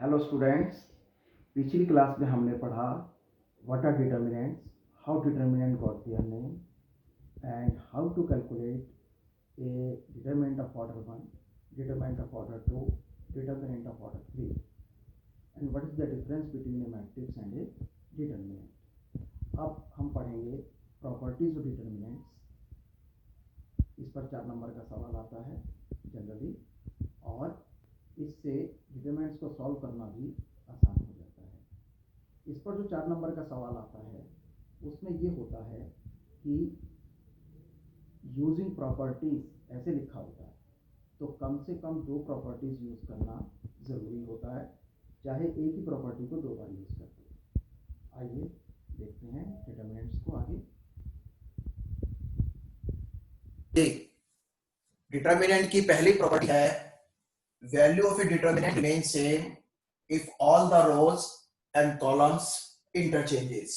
Hello students, पिछली class में हमने पढ़ा what are determinants, how determinant got their name and how to calculate a determinant of order 1, determinant of order 2, determinant of order 3 and what is the difference between a matrix and a determinant. अब हम पढ़ेंगे properties of determinants. इस पर 4 number का सवाल आता है generally, और इससे डिटरमिनेंट्स को सॉल्व करना भी आसान हो जाता है। इस पर जो 4 नंबर का सवाल आता है उसमें ये होता है कि यूजिंग प्रॉपर्टीज ऐसे लिखा होता है, तो कम से कम 2 प्रॉपर्टीज यूज करना ज़रूरी होता है, चाहे एक ही प्रॉपर्टी को 2 बार यूज करते हैं। आइए देखते हैं डिटरमिनेंट्स को आगे। डिटर्मिनेंट की पहली प्रॉपर्टी है value of a determinant remain same if all the rows and columns interchanges.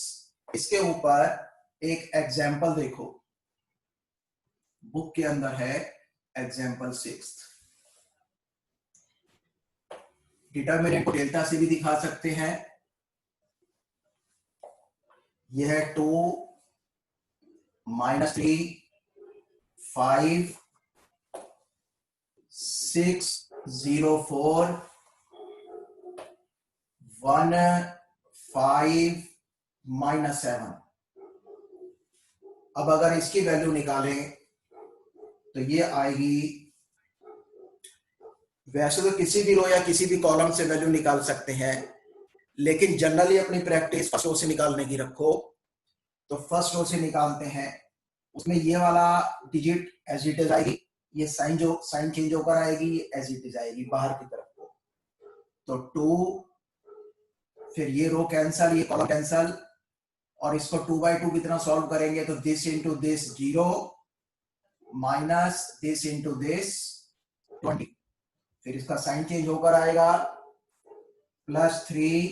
इसके ऊपर एक एग्जांपल देखो, बुक के अंदर है एग्जांपल 6। डिटर्मिनेंट को डेल्टा से भी दिखा सकते हैं। यह है 2 -3 5 6 0 4 1 5 -7। अब अगर इसकी वैल्यू निकालें तो ये आएगी, वैसे तो किसी भी रो या किसी भी कॉलम से वैल्यू निकाल सकते हैं, लेकिन जनरली अपनी प्रैक्टिस फर्स्ट रो से निकालने की रखो। तो फर्स्ट रो से निकालते हैं, उसमें ये वाला डिजिट एज इट इज आएगी, ये साइन चेंज होकर आएगी, एज इट इज आएगी बाहर की तरफ को। तो 2, फिर ये रो कैंसल, ये कॉलम कैंसल, और इसको 2/2 की तरह सॉल्व करेंगे तो this into this 0 minus this into this 20। फिर इसका साइन चेंज होकर आएगा +3,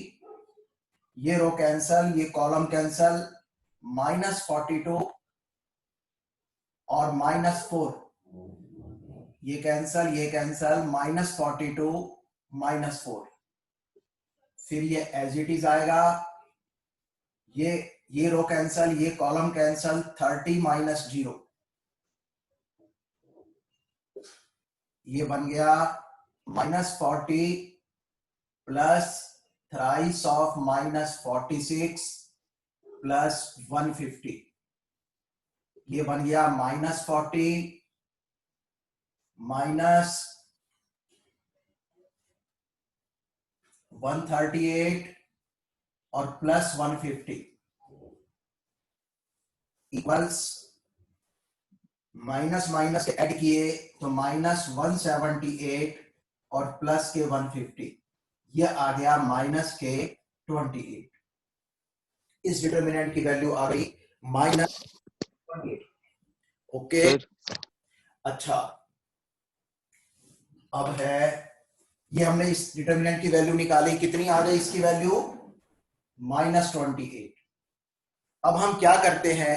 ये रो कैंसल, ये कॉलम कैंसल, -42 और -4, ये कैंसल, -42 -4। फिर ये एज इट इज आएगा, ये रो कैंसल, ये कॉलम कैंसल, 30 - 0, ये बन गया -40 प्लस थ्राइस ऑफ -46 प्लस 150, ये बन गया -40 माइनस 138 और प्लस 150 इक्वल्स माइनस माइनस के ऐड किए तो -178 और प्लस के 150, ये आ गया -28। इस डिटर्मिनेंट की वैल्यू आ गई -28। ओके, अच्छा, अब है ये हमने इस डिटर्मिनेंट की वैल्यू निकाली, कितनी आ गई इसकी वैल्यू? -28। अब हम क्या करते हैं,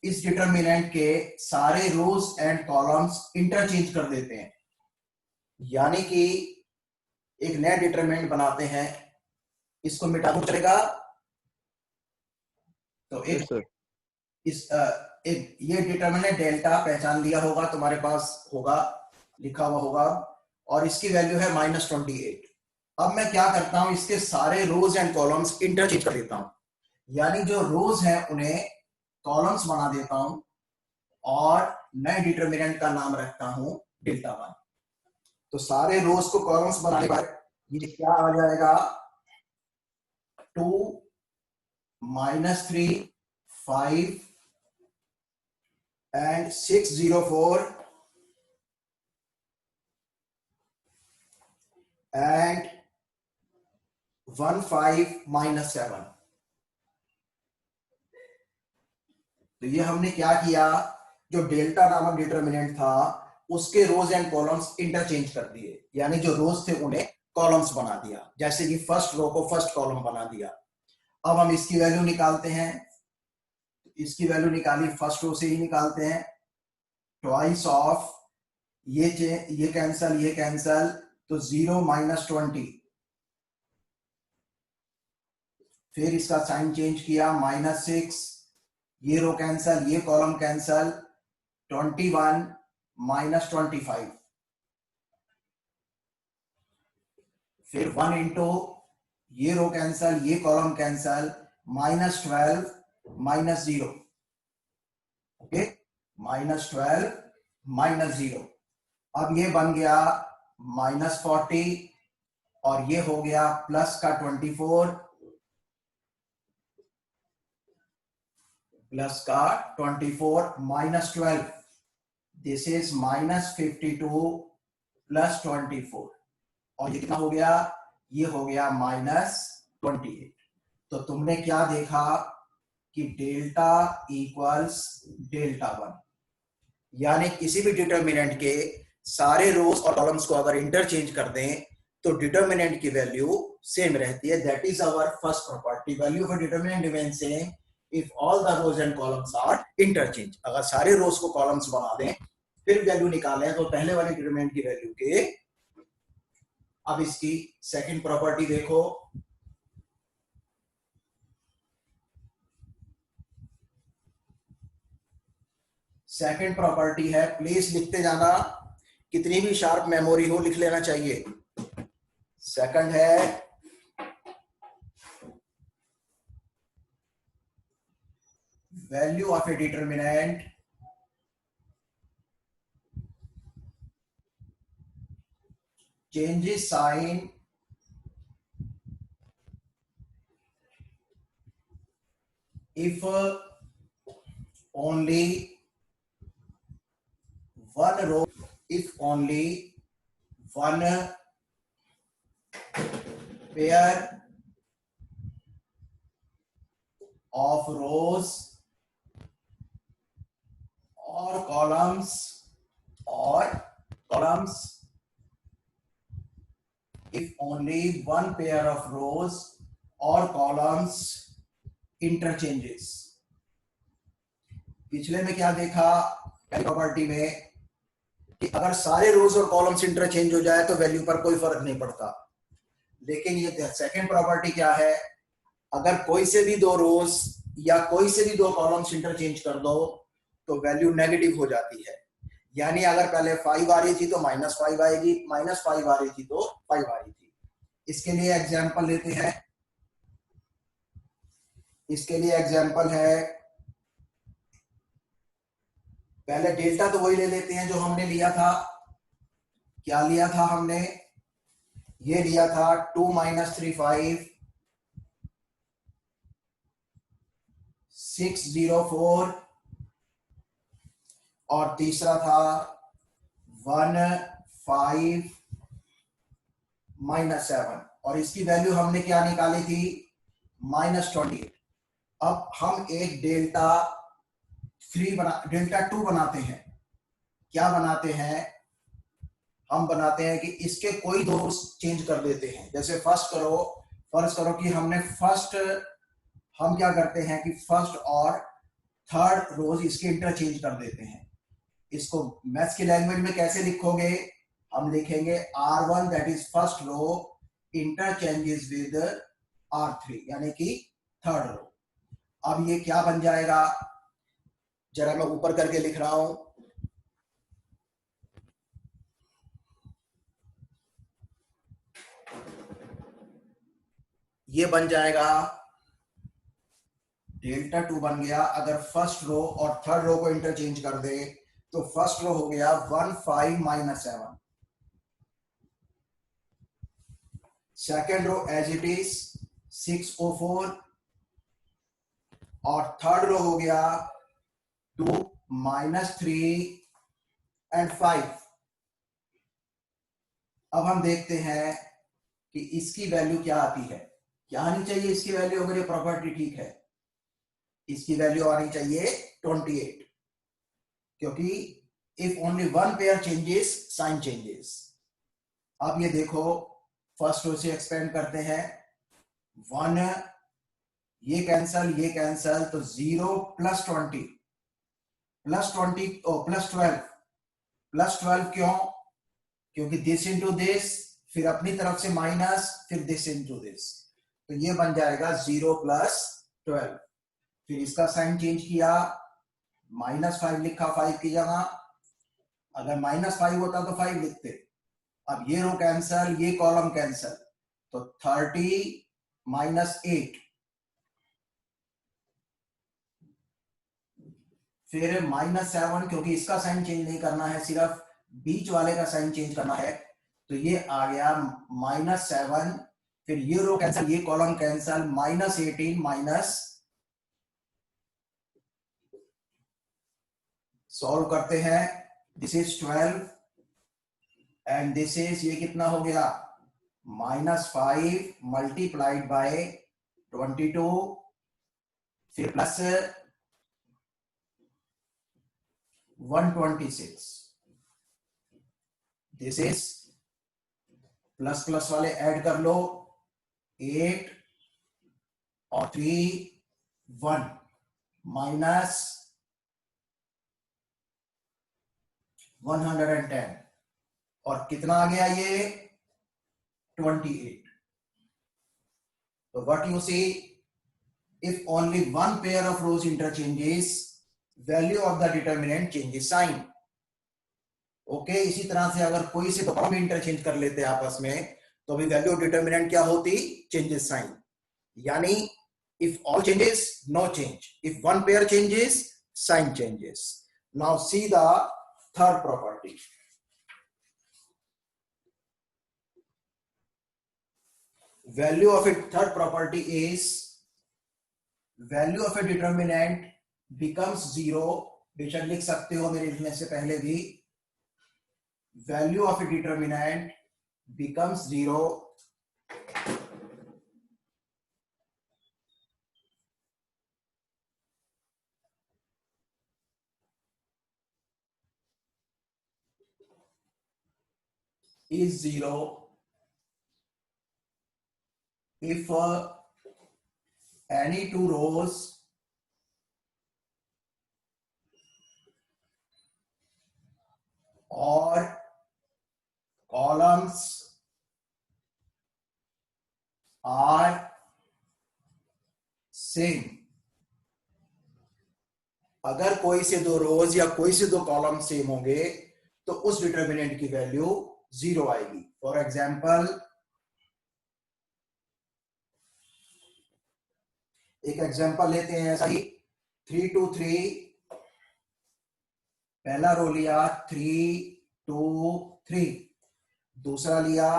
इस डिटर्मिनेंट के सारे रोज एंड कॉलम्स इंटरचेंज कर देते हैं, यानी कि एक नया डिटर्मिनेंट बनाते हैं, इसको मिटा दो चलेगा। तो एक ये डिटर्मिनेंट डेल्टा पहचान लिया होगा, तुम्हारे पास होगा, लिखा हुआ होगा, और इसकी वैल्यू है -28। अब मैं क्या करता हूं, इसके सारे रोज एंड कॉलम्स इंटरचेंज कर देता हूं, यानी जो रोज हैं उन्हें कॉलम्स बना देता हूं और नए डिटर्मिनेंट का नाम रखता हूं डेल्टा 1। तो सारे रोज को कॉलम्स बनाने के बाद ये क्या आ जाएगा, 2 -3 5 and 604 and 15 - 7। तो ये हमने क्या किया, जो डेल्टा नामक डिटर्मिनेंट था उसके रोज एंड कॉलम्स इंटरचेंज कर दिए, यानी जो रोज थे उन्हें कॉलम्स बना दिया, जैसे कि फर्स्ट रो को फर्स्ट कॉलम बना दिया। अब हम इसकी वैल्यू निकालते हैं, इसकी वैल्यू निकाली फर्स्ट रो से ही निकालते हैं, ट्वाइस ऑफ ये कैंसल, ये कैंसल, तो 0 - 20 फिर इसका साइन चेंज किया, -6, ये रो कैंसल, ये कॉलम कैंसल, 21 -25, फिर 1 इंटू ये रो कैंसल, ये कॉलम कैंसल, -12 -0, ओके, -12 -0। अब ये बन गया -40 और ये हो गया प्लस का 24 प्लस का 24 -12, दिस इज -52 प्लस 24 और ये कितना हो गया, ये हो गया -28। तो तुमने क्या देखा कि डेल्टा इक्वल्स डेल्टा 1, यानी किसी भी डिटर्मिनेंट के सारे रोज और कॉलम्स को अगर इंटरचेंज कर दें तो डिटर्मिनेंट की वैल्यू सेम रहती है। That is our first property, value of determinant remain same if all the rows and columns are interchange. अगर सारे रोज को कॉलम्स बना दें फिर वैल्यू निकालें तो पहले वाले डिटर्मिनेंट की वैल्यू के। अब इसकी सेकंड प्रॉपर्टी देखो, सेकंड प्रॉपर्टी है, प्लीज लिखते जाना, कितनी भी शार्प मेमोरी हो लिख लेना चाहिए। सेकंड है value of a determinant changes sign if only one row, if only one pair of rows or columns if only one pair of rows or columns interchanges। पिछले में क्या देखा प्रॉपर्टी में कि अगर सारे रोज और कॉलम्स इंटरचेंज हो जाए तो वैल्यू पर कोई फर्क नहीं पड़ता, लेकिन ये सेकंड प्रॉपर्टी क्या है, अगर कोई से भी दो रोज या कोई से भी दो कॉलम्स इंटरचेंज कर दो तो वैल्यू नेगेटिव हो जाती है। यानी अगर पहले 5 आ रही थी तो -5 आएगी, -5 आ रही थी तो 5 आ रही थी। इसके लिए एग्जांपल लेते हैं, इसके लिए एग्जांपल है, पहले डेल्टा तो वही ले लेते हैं जो हमने लिया था। क्या लिया था हमने, ये लिया था 2 - 35 604 और तीसरा था 1 5 -7 और इसकी वैल्यू हमने क्या निकाली थी, -28। अब हम एक डेल्टा 2 बनाते हैं। क्या बनाते हैं, हम बनाते हैं कि इसके कोई दो चेंज कर देते हैं। जैसे फर्स्ट करो कि हम क्या करते हैं कि फर्स्ट और थर्ड रोज इसके इंटरचेंज कर देते हैं। इसको मैथ्स की लैंग्वेज में कैसे लिखोगे, हम लिखेंगे R1 that is first row interchanges with R3 यानी कि थर्ड रो। अब ये क्या बन जाएगा, जरा मैं ऊपर करके लिख रहा हूं, ये बन जाएगा डेल्टा 2 बन गया। अगर फर्स्ट रो और थर्ड रो को इंटरचेंज कर दे तो फर्स्ट रो हो गया 1 5 -7, second row as it is 604 और थर्ड रो हो गया 2 -3 and 5। अब हम देखते हैं कि इसकी वैल्यू क्या आती है, क्या आनी चाहिए इसकी वैल्यू, अगर ये प्रॉपर्टी ठीक है इसकी वैल्यू आनी चाहिए 28, क्योंकि if only one pair changes sign changes. अब ये देखो फर्स्ट रो से एक्सपेंड करते हैं, 1 ये कैंसल तो 0 +20 +12 क्यों, क्योंकि दिस इंटू दिस फिर अपनी तरफ से माइनस फिर दिस इंटू दिस, तो ये बन जाएगा 0 + 12। फिर इसका साइन चेंज किया, -5 लिखा 5 की जगह, अगर -5 होता तो 5 लिखते। अब ये रो कैंसल, ये कॉलम कैंसल, तो 30 - 8, फिर -7, क्योंकि इसका साइन चेंज नहीं करना है, सिर्फ बीच वाले का साइन चेंज करना है, तो ये आ गया -7, फिर ये रो कैंसल, ये कॉलम कैंसल, -18 सॉल्व करते हैं, this is 12 and this is, ये कितना हो गया, -5 मल्टीप्लाइड बाय 22, फिर plus 126, this is, plus plus वाले ऐड कर लो, 8 और 3 1 -110, और कितना आ गया ये, 28। तो what you see, if only one pair of rows interchanges, value of the determinant changes sign. Okay इसी तरह से अगर कोई से कॉलम इंटरचेंज कर लेते हैं आपस में, तो भी वैल्यू ऑफ डिटरमिनेंट क्या होती, चेंजेस साइन। यानी if all changes, no change, if one pair changes, sign changes. Now see the third property. Value of a third property is, value of a determinant becomes 0, बेशक लिख सकते हो मेरे लिखने से पहले भी, value of a determinant becomes 0 is 0 if any two rows or columns are same। अगर कोई से दो रोज या कोई से दो कॉलम सेम होंगे तो उस डिटरमिनेंट की वैल्यू 0 आएगी। फॉर एग्जाम्पल एक एग्जाम्पल लेते हैं ऐसा ही, 3 2 3, पहला रो लिया 3 2 3, दूसरा लिया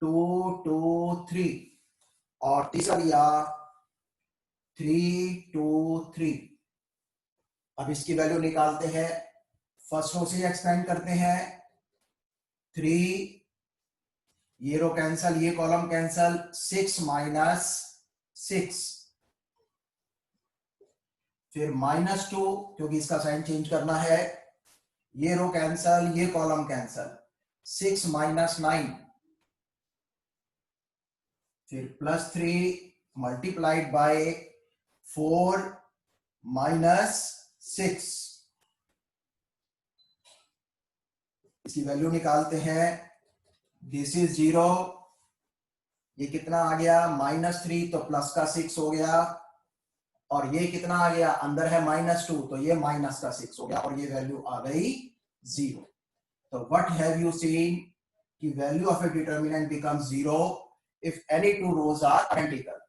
2 2 3, और तीसरा लिया 3 2 3। अब इसकी वैल्यू निकालते हैं, फर्स्ट रो से एक्सपेंड करते हैं, 3, ये रो कैंसल, ये कॉलम कैंसल, 6 - 6, फिर -2, क्योंकि इसका साइन चेंज करना है, ये रो कैंसल, ये कॉलम कैंसल, 6 - 9, फिर +3 मल्टीप्लाइड बाय 4 - 6। इसकी वैल्यू निकालते हैं, दिस इज 0, ये कितना आ गया, -3, तो प्लस का 6 हो गया, और ये कितना आ गया, अंदर है -2, तो ये माइनस का 6 हो गया, और ये वैल्यू आ गई 0। तो व्हाट हैव यू सीन, कि value of a determinant becomes 0 if any two rows are identical.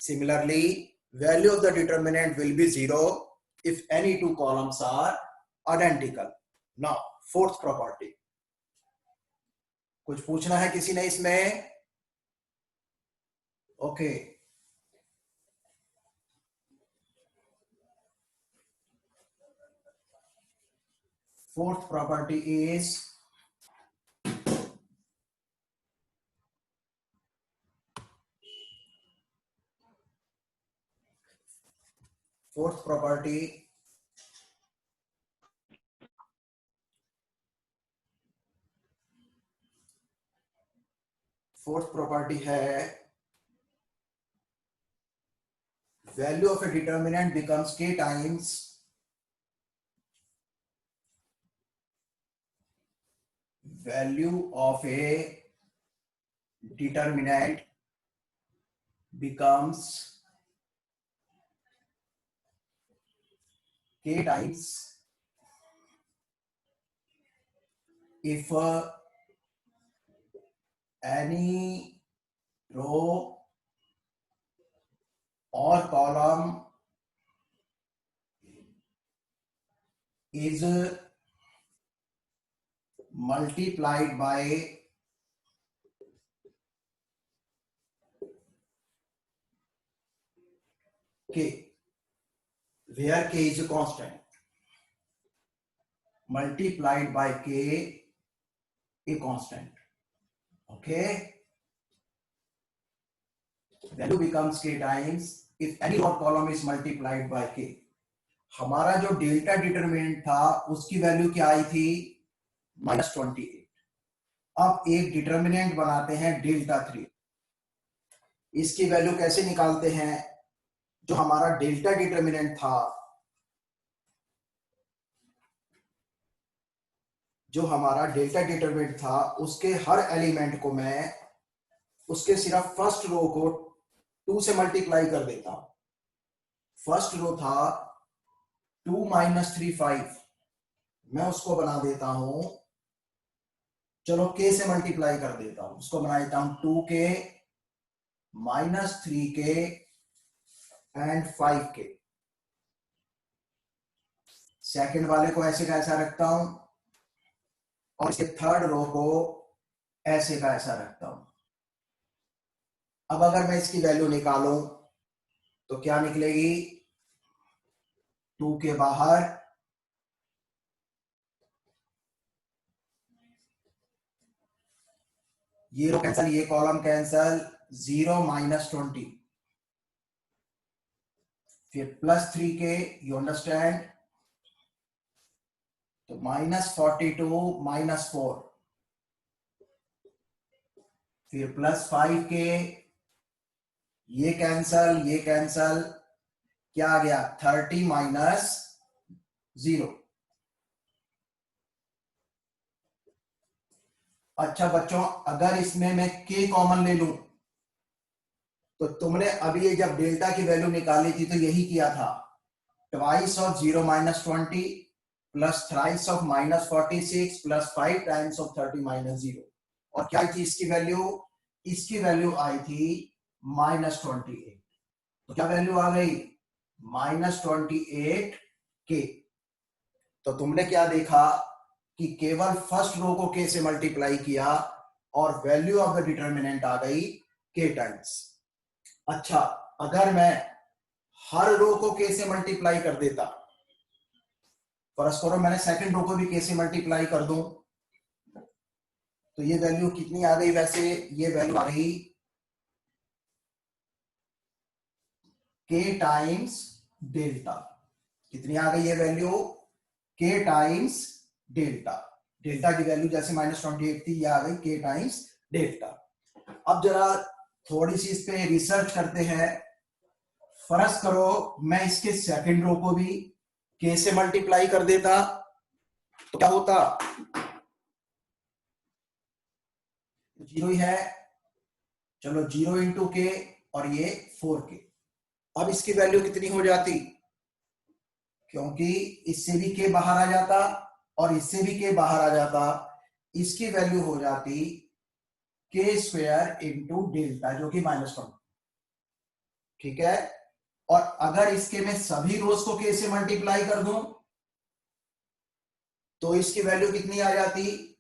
Similarly, value of the determinant will be 0 if any two columns are identical. Now, fourth property. कुछ पूछना है किसी ने इसमें? Okay. Fourth property is fourth property है value of a determinant becomes k times value of a determinant becomes k times if any row or column is multiplied by k, where k is a constant, multiplied by k, a constant. Okay, value becomes k times if any row column is multiplied by k. हमारा जो delta determinant था उसकी value क्या आई थी? -28. अब एक determinant बनाते हैं डेल्टा 3. इसकी वैल्यू कैसे निकालते हैं? जो हमारा डेल्टा डिटरमिनेंट था, उसके हर एलिमेंट को मैं उसके सिर्फ फर्स्ट रो को 2 से मल्टीप्लाई कर देता हूं. फर्स्ट रो था 2 - 3 5, मैं उसको बना देता हूं, चलो k से मल्टीप्लाई कर देता हूं, उसको बना देता हूं 2k -3k and 5k. Second वाले को ऐसे का ऐसा रखता हूं और इसके थर्ड रो को ऐसे का ऐसा रखता हूं. अब अगर मैं इसकी वैल्यू निकालूं तो क्या निकलेगी? 2 के बाहर ये रो कैंसल, ये कॉलम कैंसल, 0 - 20, फिर +3k, यू अंडरस्टैंड, तो -42 - 4, फिर +5k, ये कैंसल, ये कैंसल, क्या आ गया? 30 - 0. अच्छा बच्चों, अगर इसमें मैं k कॉमन ले लूं तो तुमने अभी ये जब डेल्टा की वैल्यू निकाली थी तो यही किया था, twice of 0 - 20 plus thrice of -46 plus 5 times of 30 - 0. और क्या थी इसकी वैल्यू? इसकी वैल्यू आई थी -28. तो क्या वैल्यू आ गई? -28k. तो तुमने क्या देखा कि केवल फर्स्ट रो को k से मल्टीप्लाई किया और वैल्यू ऑफ द डिटरमिनेंट आ गई k टाइम्स. अच्छा, अगर मैं हर रो को k से मल्टीप्लाई कर देता, फर्स्ट करो मैंने सेकंड रो को भी k से मल्टीप्लाई कर दूं, तो ये वैल्यू कितनी आ गई? वैसे ये वैल्यू आ गई k टाइम्स डेल्टा. कितनी आ गई ये value? k times delta. Delta की वैल्यू जैसे -28 थी, ये आ गई k टाइम्स डेल्टा. अब जरा थोड़ी सी इस पे रिसर्च करते हैं. फर्ज करो मैं इसके सेकंड रो को भी k से मल्टीप्लाई कर देता तो क्या होता? 0 ही है, चलो 0 × k और ये 4k. अब इसकी वैल्यू कितनी हो जाती? क्योंकि इससे भी k बाहर आ जाता और इससे भी k बाहर आ जाता, इसकी वैल्यू हो जाती k² × डेल्टा, जो कि -1. ठीक है. और अगर इसके मैं सभी रोज को k से मल्टीप्लाई कर दूं तो इसकी वैल्यू कितनी आ जाती?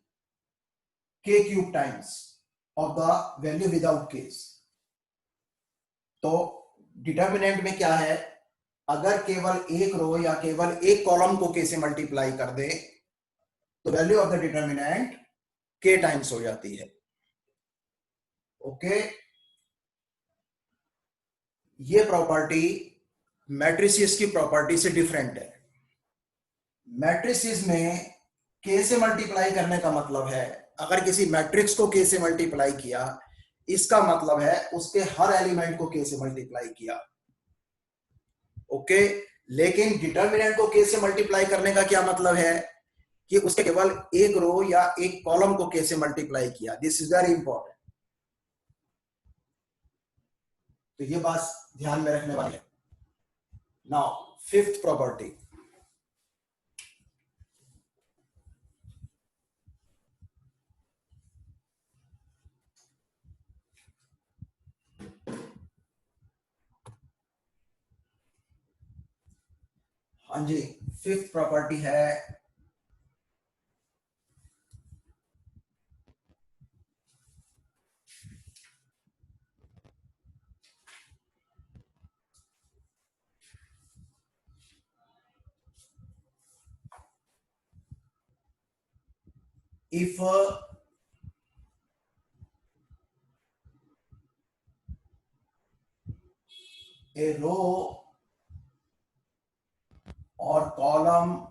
k³ times of the value without case. तो डिटरमिनेंट में क्या है? अगर केवल एक रो या केवल एक कॉलम को k से मल्टीप्लाई कर दे तो value of the determinant k times हो जाती है. ओके. ये प्रॉपर्टी मैट्रिसेस की प्रॉपर्टी से डिफरेंट है. मैट्रिसेस में k से मल्टीप्लाई करने का मतलब है, अगर किसी मैट्रिक्स को k से मल्टीप्लाई किया, इसका मतलब है उसके हर एलिमेंट को k से मल्टीप्लाई किया. ओके. लेकिन डिटरमिनेंट को k से मल्टीप्लाई करने का क्या मतलब है? कि उसके केवल एक रो या एक कॉलम को k से मल्टीप्लाई किया. This is very important. तो ये बात ध्यान में रखने वाली है। नाउ फिफ्थ प्रॉपर्टी, हाँ जी, फिफ्थ प्रॉपर्टी है if a row or column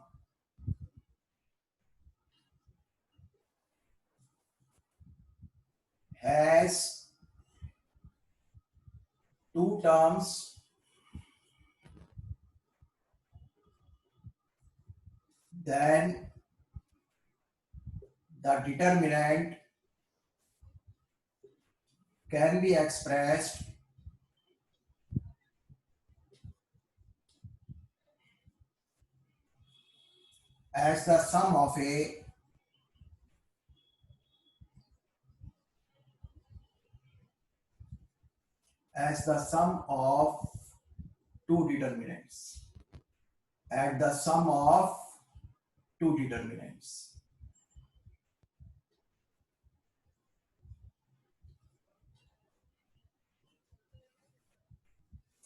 has two terms, then the determinant can be expressed as the sum of two determinants, at the sum of two determinants.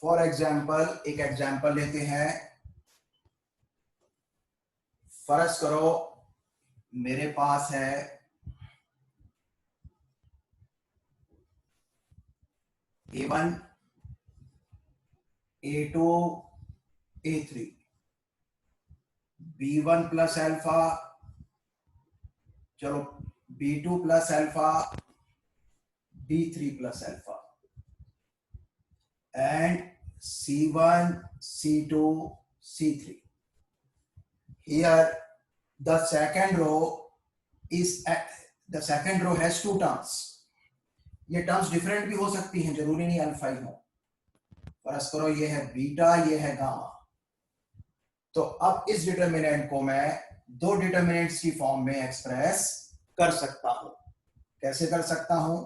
For example, एक example लेते हैं। फर्ज करो मेरे पास है A1, A2, A3, B1 plus alpha, चलो B2 plus alpha, B3 plus alpha, and C1, C2, C3. Here the second row has two terms. ये terms different भी हो सकती हैं, जरूरी नहीं अल्फा ही हो। फर्ज करो ये है बीटा, ये है गामा। तो अब इस डिटर्मिनेंट को मैं दो डिटर्मिनेंट्स की फॉर्म में एक्सप्रेस कर सकता हूं। कैसे कर सकता हूं?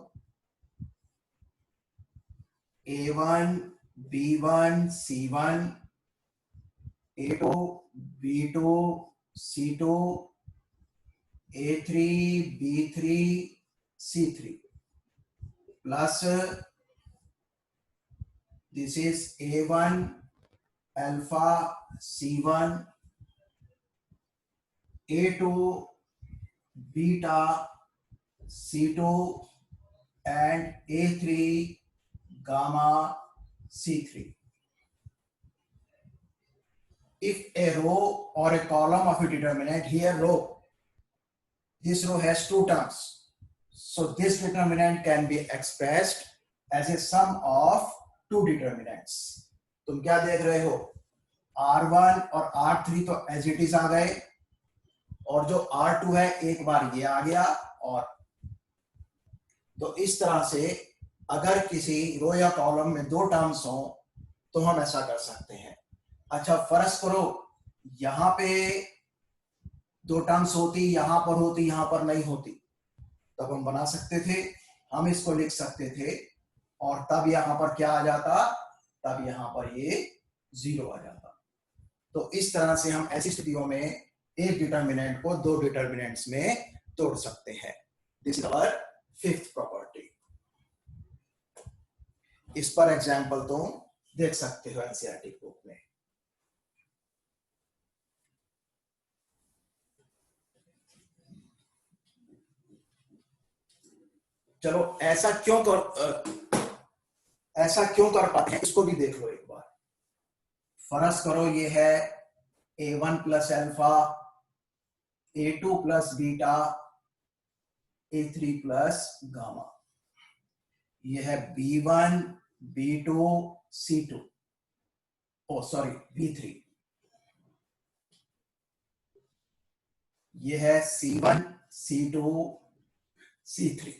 A1 B1 C1, A2 B2 C2, A3 B3 C3, plus this is A1 alpha C1, A2 beta C2, and A3 gamma C3. If a row or a column of a determinant, here row, this row has two terms, so this determinant can be expressed as a sum of two determinants. तुम क्या देख रहे हो? R1 और R3 तो as it is आ गए, और जो R2 है एक बार ये आ गया। और तो इस तरह से अगर किसी रो या कॉलम में दो टर्म्स हो तो हम ऐसा कर सकते हैं। अच्छा, फर्ज करो यहां पे दो टर्म्स होती, यहां पर होती, यहां पर नहीं होती, तब हम बना सकते थे, हम इसको लिख सकते थे, और तब यहां पर क्या आ जाता? तब यहां पर ये 0 आ जाता। तो इस तरह से हम ऐसी स्थितियों में एक डिटर्मिनेंट को दो डिटर्मिनेंट्स में तोड़ सकते हैं। This is our fifth property. इस पर एग्जाम्पल तो देख सकते हो एनसीईआरटी बुक में। चलो ऐसा क्यों कर पाते हैं, इसको भी देख लो एक बार। फर्ज करो ये है A1 plus alpha, A2 plus beta, A3 plus gamma. ये है B1 B2 C2, ओ सॉरी B3। ये है C1 C2 C3।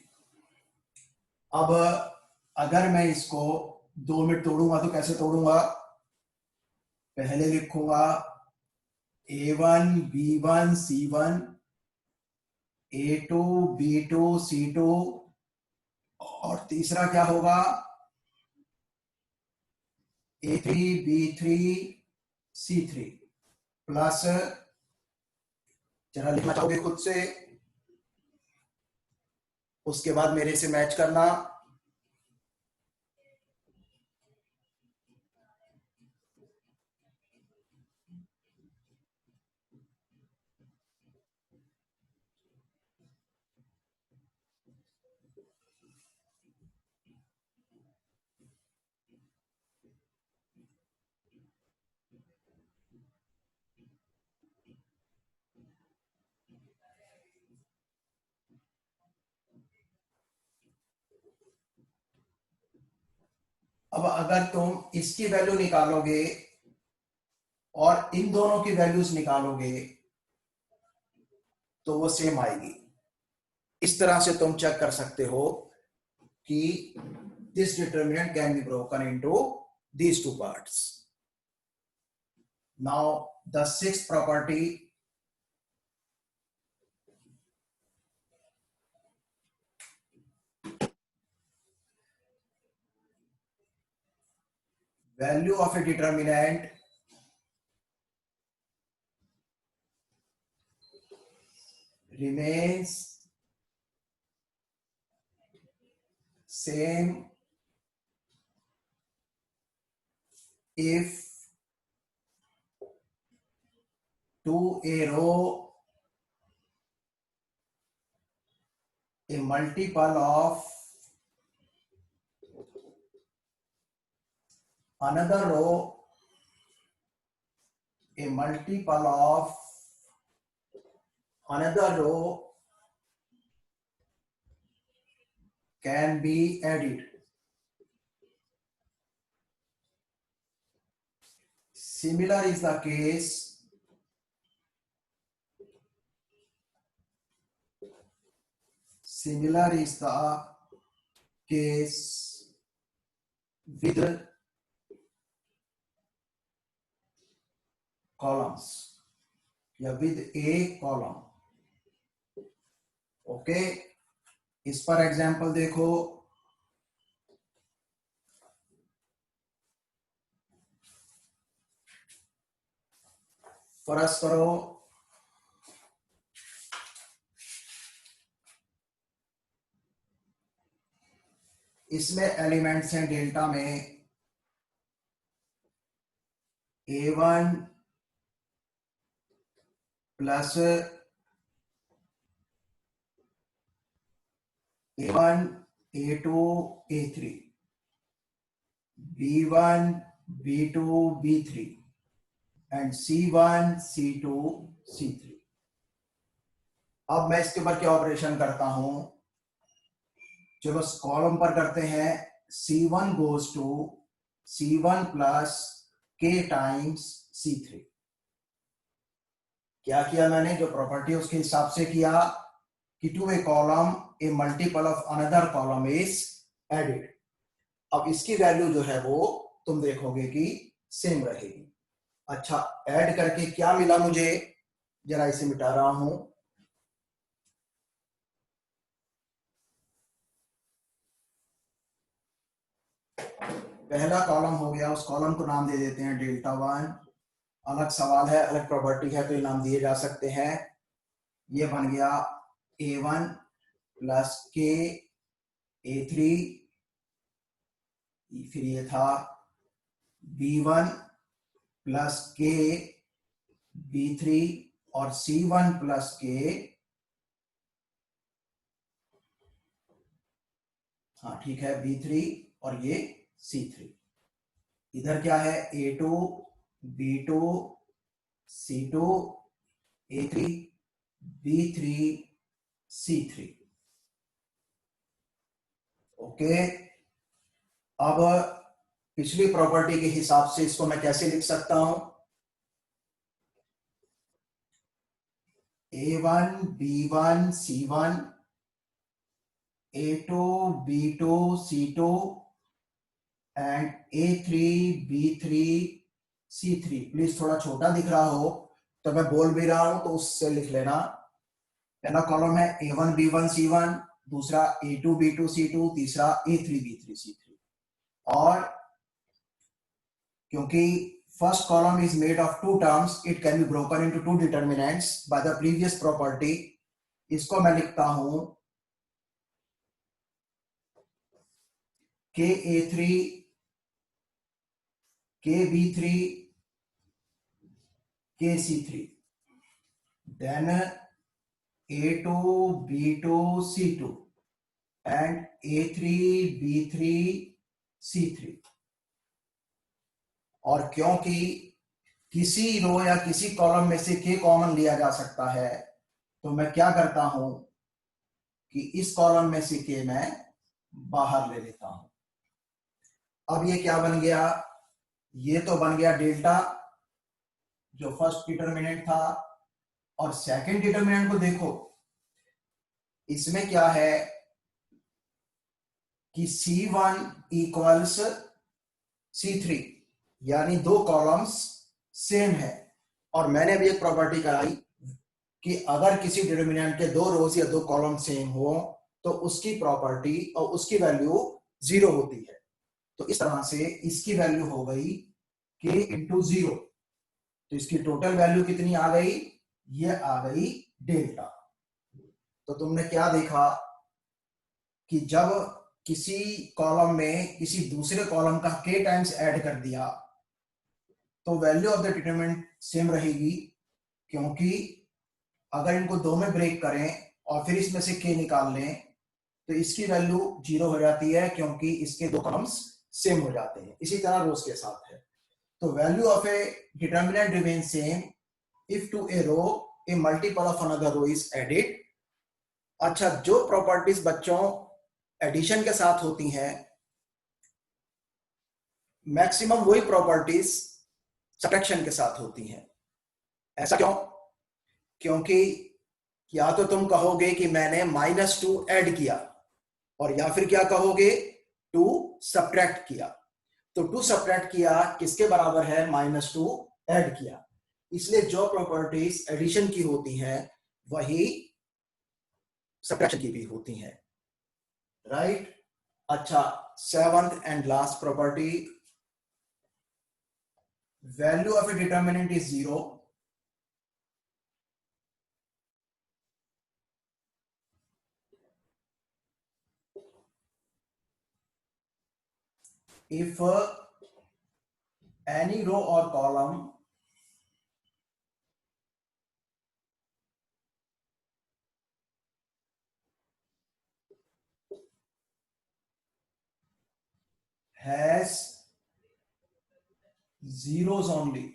अब अगर मैं इसको 2 में तोड़ूंगा तो कैसे तोड़ूंगा, पहले लिखूंगा A1 B1 C1, A2 B2 C2, और तीसरा क्या होगा A3 B3 C3 प्लस, जरा लिखना चाहोगे खुद से, उसके बाद मेरे से मैच करना। अब अगर तुम इसकी वैल्यू निकालोगे और इन दोनों की वैल्यूज निकालोगे तो वो सेम आएगी। इस तरह से तुम चेक कर सकते हो कि this determinant can be broken into these two parts. Now the sixth property, value of a determinant remains same if to a row a multiple of another row, a multiple of another row can be added. Similar is the case with columns या with a column. Okay, इस पर example देखो, फर्ज करो इसमें elements हैं delta में A1 plus A1 A2 A3, B1 B2 B3 and C1 C2 C3। अब मैं इसके ऊपर क्या ऑपरेशन करता हूं, जब उस कॉलम पर करते हैं C1 goes to C1 plus K times C3। क्या किया मैंने, जो प्रॉपर्टी उसके हिसाब से किया कि to a column a multiple of another column is added. अब इसकी वैल्यू जो है वो तुम देखोगे कि सेम रहेगी। अच्छा, ऐड करके क्या मिला मुझे, जरा इसे मिटा रहा हूं। पहला कॉलम हो गया, उस कॉलम को नाम दे देते हैं डेल्टा 1। अलग सवाल है, अलग प्रॉपर्टी है तो ये नाम दिए जा सकते हैं। ये बन गया A1 प्लस K A3, फिर ये था B1 प्लस K B3 और C1 प्लस K, हाँ ठीक है, B3 और ये C3। इधर क्या है, A2 B2 C2 A3 B3 C3। Okay, अब पिछली प्रॉपर्टी के हिसाब से इसको मैं कैसे लिख सकता हूं, A1 B1 C1 A2 B2 C2 and A3 B3 C3। Please थोड़ा छोटा दिख रहा हो तो मैं बोल भी रहा हूं तो उससे लिख लेना। पहला कॉलम है A1 B1 C1, दूसरा A2 B2 C2, तीसरा A3 B3 C3। और क्योंकि first column is made of two terms, it can be broken into two determinants by the previous property. इसको मैं लिखता हूं KA3 KB3 KC3, then A2 B2 C2 and A3 B3 C3। और क्योंकि किसी रो या किसी कॉलम में से K कॉमन लिया जा सकता है तो मैं क्या करता हूं कि इस कॉलम में से K मैं बाहर ले लेता हूं। अब ये क्या बन गया, ये तो बन गया डेल्टा जो फर्स्ट डिटर्मिनेंट था। और सेकंड डिटर्मिनेंट को देखो, इसमें क्या है कि C1 इक्वल्स C3, यानी दो कॉलम्स सेम है। और मैंने अभी एक प्रॉपर्टी कराई कि अगर किसी डिटर्मिनेंट के दो रोज या दो कॉलम सेम हो तो उसकी प्रॉपर्टी और उसकी वैल्यू 0 होती है। तो इस तरह से इसकी वैल्यू हो गई K इंटू 0। तो इसकी टोटल वैल्यू कितनी आ गई, ये आ गई डेल्टा। तो तुमने क्या देखा कि जब किसी कॉलम में किसी दूसरे कॉलम का K टाइम्स ऐड कर दिया तो value of the determinant same रहेगी, क्योंकि अगर इनको दो में ब्रेक करें और फिर इसमें से K निकाल लें तो इसकी वैल्यू 0 हो जाती है, क्योंकि इसके दो कॉलम्स सेम हो जाते हैं। इसी तरह रोज के साथ है। तो value of a determinant remain same if to a row a multiple of another row is added. अच्छा, जो प्रॉपर्टीज बच्चों एडिशन के साथ होती हैं, मैक्सिमम वही प्रॉपर्टीज सब्ट्रैक्शन के साथ होती हैं। ऐसा क्यों? क्योंकि या तो तुम कहोगे कि मैंने -2 ऐड किया, और या फिर क्या कहोगे, 2 सब्ट्रैक्ट किया। तो 2 सब्ट्रैक्ट किया किसके बराबर है, -2 ऐड किया। इसलिए जो प्रॉपर्टीज एडिशन की होती हैं वही सब्ट्रैक्शन की भी होती हैं, राइट। अच्छा, seventh and last property, value of a determinant is 0 if any row or column has zeros only।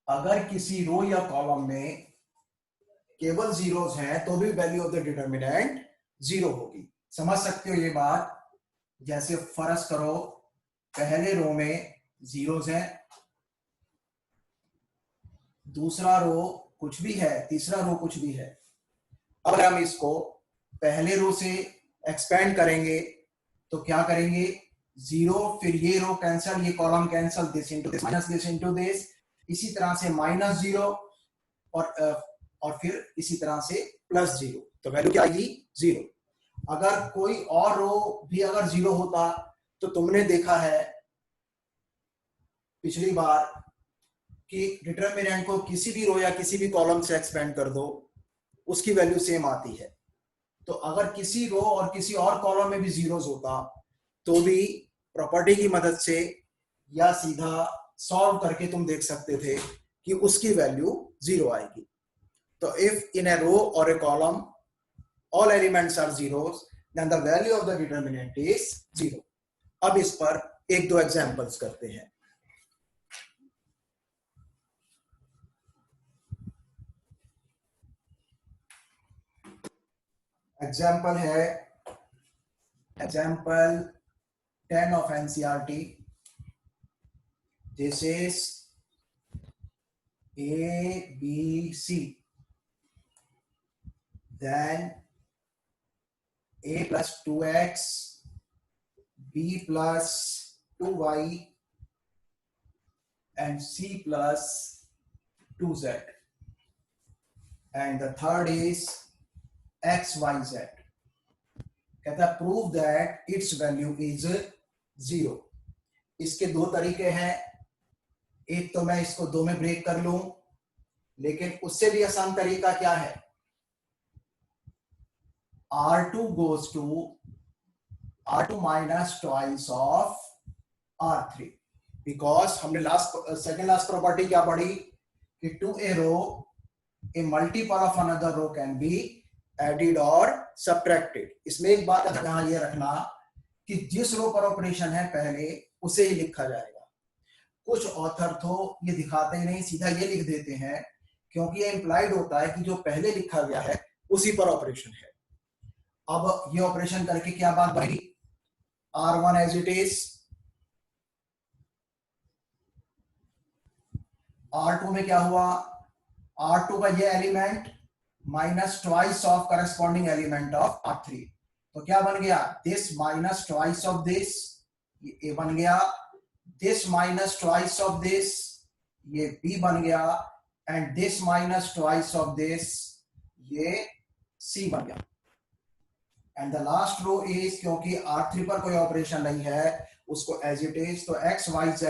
अगर किसी रो या कॉलम में केवल जीरोस हैं तो भी वैल्यू ऑफ द डिटर्मिनेंट 0 होगी। समझ सकते हो ये बात? जैसे फर्ज करो पहले रो में जीरोस हैं, दूसरा रो कुछ भी है, तीसरा रो कुछ भी है। अब हम इसको पहले रो से एक्सपेंड करेंगे तो क्या करेंगे, 0, फिर ये रो कैंसल, ये column cancel, this into this minus this into this, इसी तरह से -0 और फिर इसी तरह से +0। तो वैल्यू क्या आएगी, 0। अगर कोई और रो भी अगर 0 होता तो तुमने देखा है पिछली बार कि डिटर्मिनेंट को किसी भी रो या किसी भी कॉलम से एक्सपेंड कर दो, उसकी वैल्यू सेम आती है। तो अगर किसी रो और किसी और कॉलम में भी जीरोस होता तो भी प्रॉपर्टी की मदद से या सीधा सॉल्व करके तुम देख सकते थे कि उसकी वैल्यू 0 आएगी। तो इफ इन ए रो और ए column all elements are zeros, then the value of the determinant is 0। अब इस पर एक दो एग्जांपल्स करते हैं। एग्जांपल है example 10 of NCERT। This is A, B, C, then A plus 2x, b plus 2y and c plus 2z, and the third is xyz. कहता है prove that it's value is 0। इसके दो तरीके हैं, एक तो मैं इसको दो में ब्रेक कर लूं, लेकिन उससे भी आसान तरीका क्या है, R2 goes to R2 minus twice of R3, because हमने सेकेंड लास्ट प्रॉपर्टी क्या पढ़ी कि to a row a multiple of another row can be added और सब्ट्रैक्टेड। इसमें एक बात यहां ये रखना कि जिस रो पर ऑपरेशन है पहले उसे ही लिखा जाएगा। कुछ ऑथर तो ये दिखाते ही नहीं, सीधा ये लिख देते हैं, क्योंकि ये इंप्लाइड होता है कि जो पहले लिखा गया है उसी पर ऑपरेशन है। अब ये ऑपरेशन करके क्या बात बनी, R1 as it is, R2 में क्या हुआ, R2 का ये element minus twice of corresponding element of R3, तो क्या बन गया, this minus twice of this, ये A बन गया, this minus twice of this, ये B बन गया, and this minus twice of this, ये C बन गया। And the last row is, क्योंकि R3 पर कोई ऑपरेशन नहीं है उसको एज इट इज, तो XYZ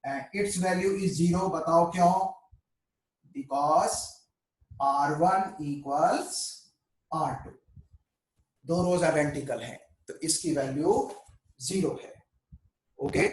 and its value is 0। बताओ क्यों, बिकॉज R1 इक्वल्स R2, दो रोज आइडेंटिकल हैं तो इसकी वैल्यू 0 है। ओके